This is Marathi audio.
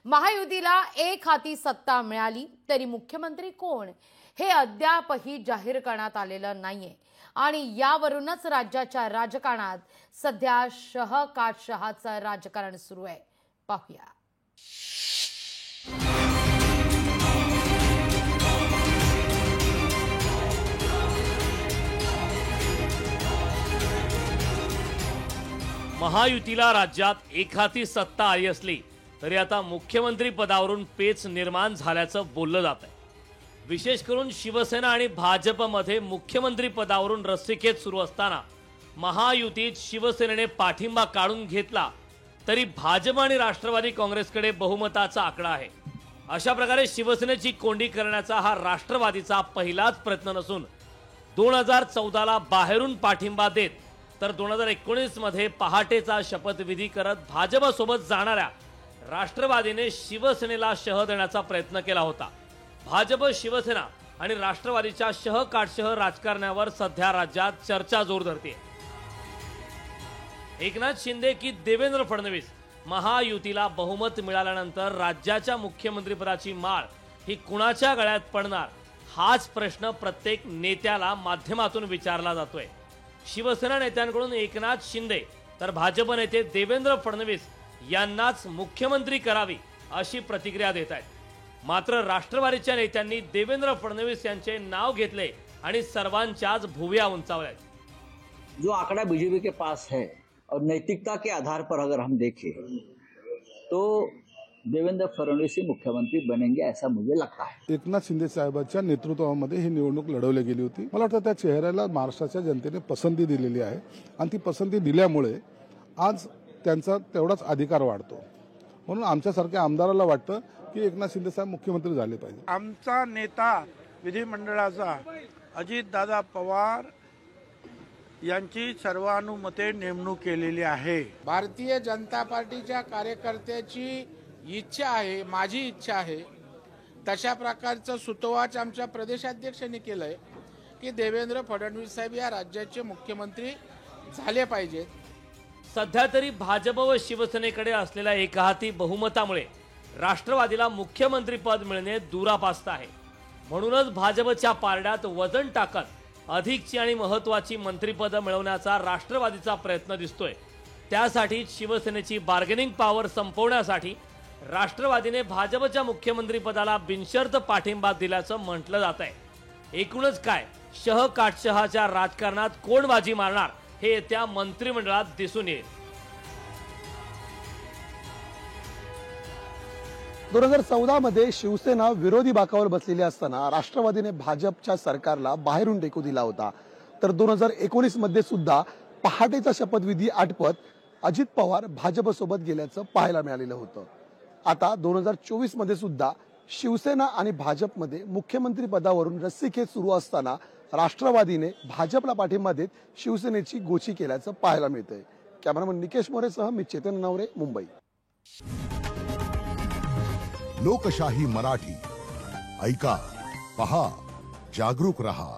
महायुतीला एक हाती सत्ता मिळाली तरी मुख्यमंत्री कोण हे अद्यापही जाहीर करण्यात आलेलं नाहीये आणि यावरूनच राज्याच्या राजकारणात सध्या शह काट शहाचं राजकारण सुरू आहे। पाहूया। महायुतीला राज्यात एकहाती सत्ता आली असली तरी आता मुख्यमंत्री पदावरून पेच निर्माण झाल्याचं बोललं जात आहे। विशेष करून शिवसेना आणि भाजपमध्ये मुख्यमंत्री पदावरून रस्सीखेच सुरू असताना महायुतीत शिवसेनेने पाठिंबा काढून घेतला तरी भाजप आणि राष्ट्रवादी काँग्रेसकडे बहुमताचा आकडा आहे। अशा प्रकारे शिवसेनेची कोंडी करण्याचा हा राष्ट्रवादीचा पहिलाच प्रयत्न नसून 2014ला बाहेरून पाठिंबा देत तर 2019 मध्ये पहाटेचा शपथविधी करत भाजपसोबत जाणाऱ्या राष्ट्रवादीने शिवसेनेला शह देण्याचा प्रयत्न केला होता। भाजप, शिवसेना आणि राष्ट्रवादीच्या शह काटशह राजकारणावर सध्या राज्यात चर्चा जोर धरते। एकनाथ शिंदे की देवेंद्र फडणवीस महायुतीला बहुमत मिळाल्यानंतर राज्याच्या मुख्यमंत्रीपदाची माळ ही कुणाच्या गळ्यात पडणार हाच प्रश्न प्रत्येक नेत्याला माध्यमातून विचारला जातोय। शिवसेना नेत्यांकडून एकनाथ शिंदे तर भाजप नेते देवेंद्र फडणवीस यांनाच मुख्यमंत्री करावी अशी प्रतिक्रिया देत आहेत। मात्र राष्ट्रवादीच्या नेत्यांनी देवेंद्र फडणवीस यांचे नाव घेतले आणि सर्वांच्याच भुवया उंचावल्यात। जो आंकड़ा बीजेपी के पास है और नैतिकता के आधार पर अगर हम देखें तो देवेंद्र फडणवीस ही मुख्यमंत्री बनेंगे ऐसा मुझे लगता है। एकनाथ शिंदे साहेबांच्या नेतृत्वामध्ये ही निवडणूक लढवली गेली होती। मला वाटतं त्या चेहऱ्याला महाराष्ट्राच्या जनतेने पसंती दिलेली आहे आणि ती पसंती दिल्यामुळे आज त्यांचा तेवढाच अधिकार वाढतो। म्हणून आमच्यासारख्या आमदाराला वाटतं की एकनाथ शिंदे साहेब मुख्यमंत्री झाले पाहिजे। आमचा नेता विधिमंडळाचा अजितदादा पवार यांची सर्वानुमते नेमणूक केलेली आहे। भारतीय जनता पार्टीच्या कार्यकर्त्याची इच्छा आहे, माझी इच्छा आहे, तशा प्रकारचं सुतोवाच आमच्या प्रदेशाध्यक्षांनी केलंय की देवेंद्र फडणवीस साहेब या राज्याचे मुख्यमंत्री झाले पाहिजेत। सध्या तरी भाजप व शिवसेनेकडे असलेल्या एकहाती बहुमतामुळे राष्ट्रवादीला मुख्यमंत्री पद मिळणे दुरापास्त आहे। म्हणूनच भाजपच्या पारड्यात वजन टाकत अधिकची आणि महत्त्वाची मंत्रिपद मिळवण्याचा राष्ट्रवादीचा प्रयत्न दिसतोय। त्यासाठी शिवसेनेची बार्गेनिंग पॉवर संपवण्यासाठी राष्ट्रवादीने भाजपच्या मुख्यमंत्री पदाला बिनशर्त पाठिंबा दिल्याचं म्हटलं जात आहे। एकूणच काय शह काटशहाच्या राजकारणात कोण बाजी मारणार हे येत्या मंत्रिमंडळात दिसून येईल। 2014 मध्ये शिवसेना विरोधी बाकावर बसलेली असताना राष्ट्रवादीने भाजपच्या सरकारला बाहेरून टेकू दिला होता। तर 2019 मध्ये सुद्धा पहाटेचा शपथविधी आटपत अजित पवार भाजपसोबत गेल्याचं पाहायला मिळालेलं होतं। आता 2024 मध्ये सुद्धा शिवसेना आणि भाजपमध्ये मुख्यमंत्री पदावरून रस्सीखेच सुरू असताना राष्ट्रवादीने भाजपला पाठिंबा देत शिवसेनेची गोची केल्याचं पाहायला मिळतंय। कॅमेरामन निकेश मोरेसह मी चेतन नवरे, मुंबई। लोकशाही मराठी ऐका, पहा, जागरूक रहा।